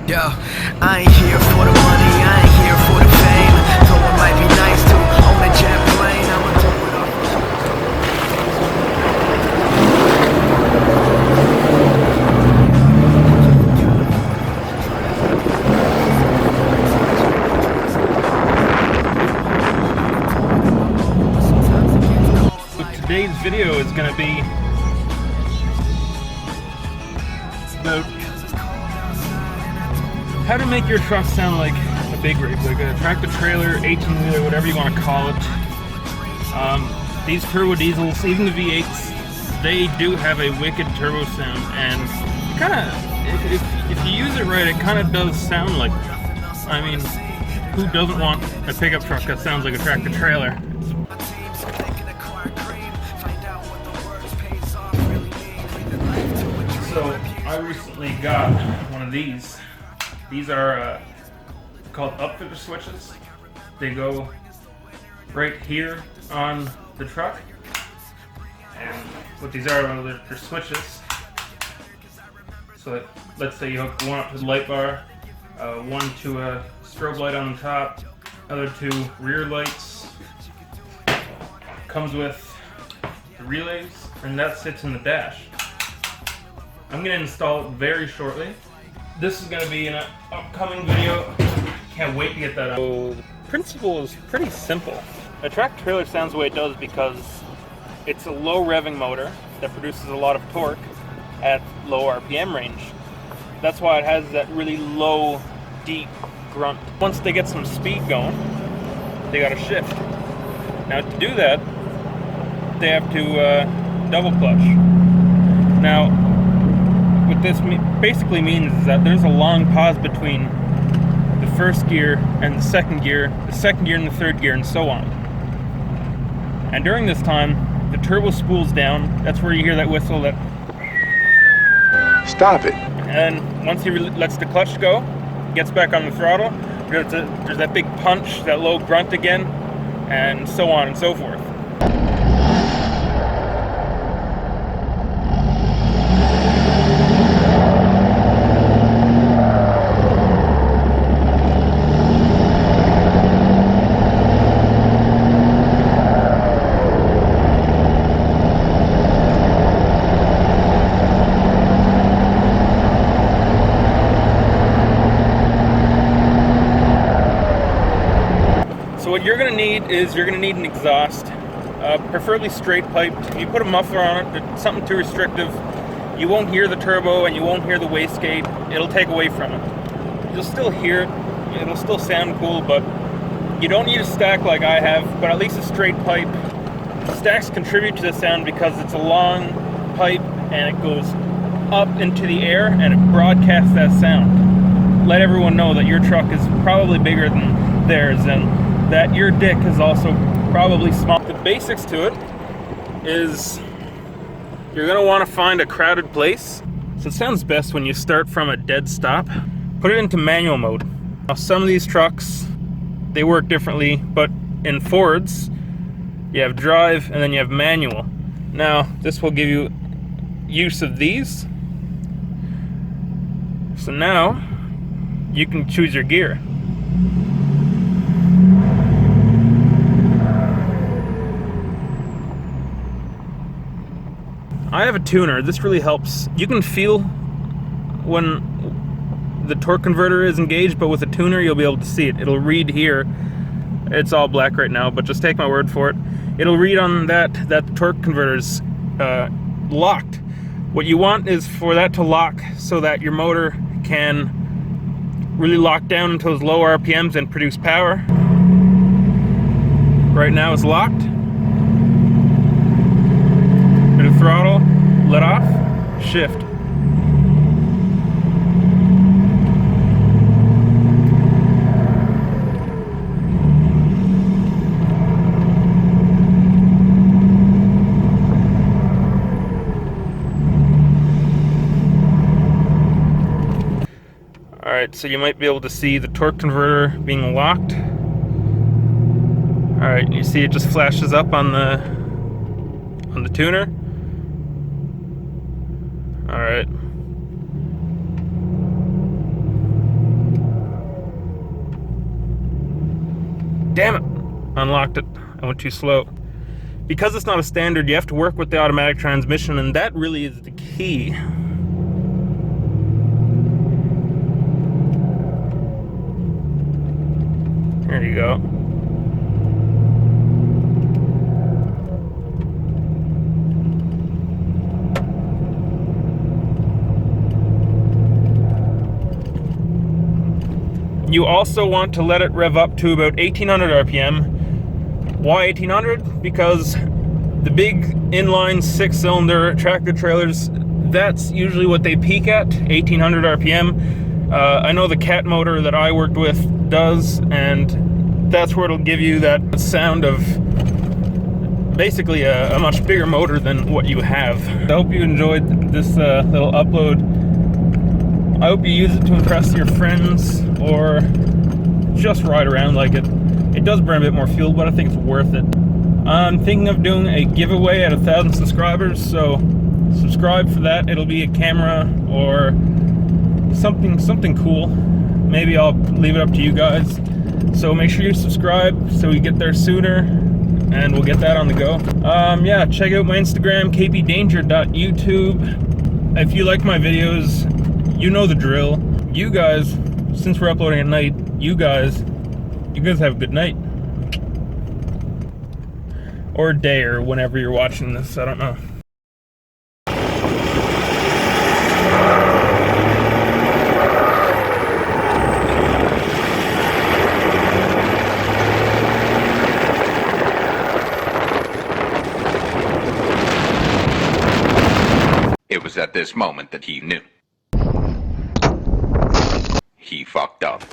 Yo, I ain't here for the money, I ain't here for the fame. Though it might be nice to own a jet plane, I'ma do it all. Today's video is going to be about how to make your truck sound like a big rig, like a tractor trailer, 18-wheeler, whatever you want to call it. These turbo diesels, even the V8s, they do have a wicked turbo sound, and kind of, if you use it right, it kind of does sound like, I mean, who doesn't want a pickup truck that sounds like a tractor trailer? So I recently got one of these. These are called upfitter switches. They go right here on the truck. And what these are, well, they're switches. So let's say you hook one up to the light bar, one to a strobe light on the top, other two rear lights. Comes with the relays, and that sits in the dash. I'm going to install it very shortly. This is going to be an upcoming video. Can't wait to get that out. So the principle is pretty simple. A tractor trailer sounds the way it does because it's a low revving motor that produces a lot of torque at low RPM range. That's why it has that really low, deep grunt. Once they get some speed going, they got to shift. Now to do that, they have to double clutch. Now, what this basically means is that there's a long pause between the first gear and the second gear and the third gear, and so on. And during this time, the turbo spools down. That's where you hear that whistle, that stop it. And once he lets the clutch go, gets back on the throttle, there's that big punch, that low grunt again, and so on and so forth. So what you're going to need is an exhaust, preferably straight piped. If you put a muffler on it, it's something too restrictive, you won't hear the turbo and you won't hear the wastegate. It'll take away from it. You'll still hear it, it'll still sound cool, but you don't need a stack like I have, but at least a straight pipe. Stacks contribute to the sound because it's a long pipe and it goes up into the air and it broadcasts that sound. Let everyone know that your truck is probably bigger than theirs, and that your dick is also probably small. The basics to it is you're going to want to find a crowded place. So it sounds best when you start from a dead stop. Put it into manual mode. Now some of these trucks, they work differently, but in Fords, you have drive and then you have manual. Now this will give you use of these. So now you can choose your gear. I have a tuner. This really helps. You can feel when the torque converter is engaged, but with a tuner you'll be able to see it. It'll read here. It's all black right now, but just take my word for it. It'll read on that the torque converter's locked. What you want is for that to lock so that your motor can really lock down into those low RPMs and produce power. Right now it's locked. Bit of throttle, let off, shift. Alright, so you might be able to see the torque converter being locked. Alright, you see it just flashes up on the tuner. Alright. Damn it! Unlocked it. I went too slow. Because it's not a standard, you have to work with the automatic transmission, and that really is the key. There you go. You also want to let it rev up to about 1800 RPM. Why 1800? Because the big inline 6-cylinder tractor trailers, that's usually what they peak at, 1800 RPM. I know the cat motor that I worked with does, and that's where it'll give you that sound of basically a much bigger motor than what you have. I hope you enjoyed this little upload. I hope you use it to impress your friends or just ride around like it. It does burn a bit more fuel, but I think it's worth it. I'm thinking of doing a giveaway at 1,000 subscribers, so subscribe for that. It'll be a camera or something cool. Maybe I'll leave it up to you guys. So make sure you subscribe so we get there sooner, and we'll get that on the go. Yeah, check out my Instagram, kpdanger.youtube. If you like my videos, you know the drill. You guys, since we're uploading at night, you guys have a good night. Or day, or whenever you're watching this, I don't know. It was at this moment that he knew. He fucked up.